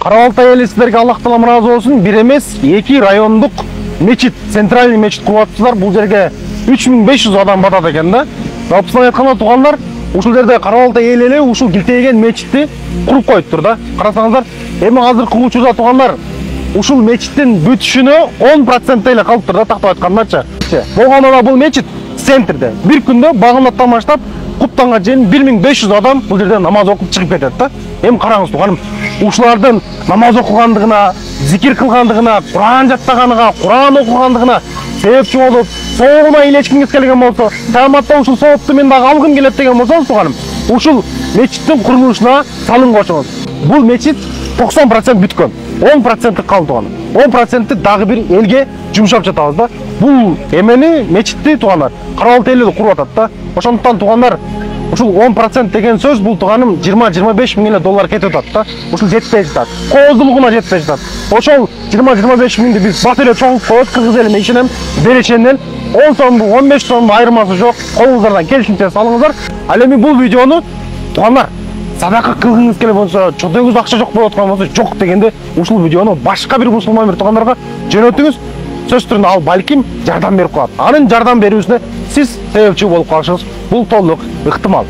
Карабалтай эли сиздерге Аллах таала ыраазы болсун. Бир эмес, 2 райондук мечит, центральный мечит куруп атыптыр. Бул жерге 3500 адам батат экен да. Жалпысынан айтканда туугандар, ушул жерде Карабалтай эли ушул килтейген мечитти куруп коюптур да. Карасаңыздар, эми азыркы учурда туугандар ушул мечиттин бүтүшүнө 10% эле калыптыр да, тактап айткандарчы. Болгондо бул мечит центрде. Бир күндө багымдаттан баштап Куптанга чейин 1500 адам бул жерде намаз окуп чыгып кетет да. Эми караңыз тууганым, ушулардын намаз окугандыгына, зикир кылгандыгына, Куран жаттаганына, Куран окугандыгына себепчи болуп, соогуна илечкиңиз келген болсо, кыяматта ушул соопту мен дагы алгым келет деген болсоңуз тууганым, ушул мечиттин курулушуна салым кошуңуз. Бул мечит 90% бүткөн, 10% калды тууганым. 10% дагы бир элге жумшап жатабыз да. Бул эмени мечитти туугандар Карабалтай эли куруп атат да. Ошондуктан туугандар, ушул 10% деген сөз бул тууганым 20-25 миң эле доллар кетип атат да. Ушул жетпей жатат. Кооздулугуна жетпей жатат. Ошол 20-25 миңди биз бат эле чогулуп коебуз, кыргыз элине ишенем, берешенден 10 сомду, 15 сомду айырмасы жок. Колуңуздардан келишимче салыңыздар. Ал эми бул видеону туугандар садака кылгыңыз келе болсо, чотоңузда акча жок болуп аткан болсо, жок дегенде ушул видеону башка бир мусулман бир туугандарга жөнөтүңүз. Сөз түрүндө ал балким жардам берип коет. Анын жардам берүүсүнө сиз себепчи болуп калышыңыз бул толук ыктымал.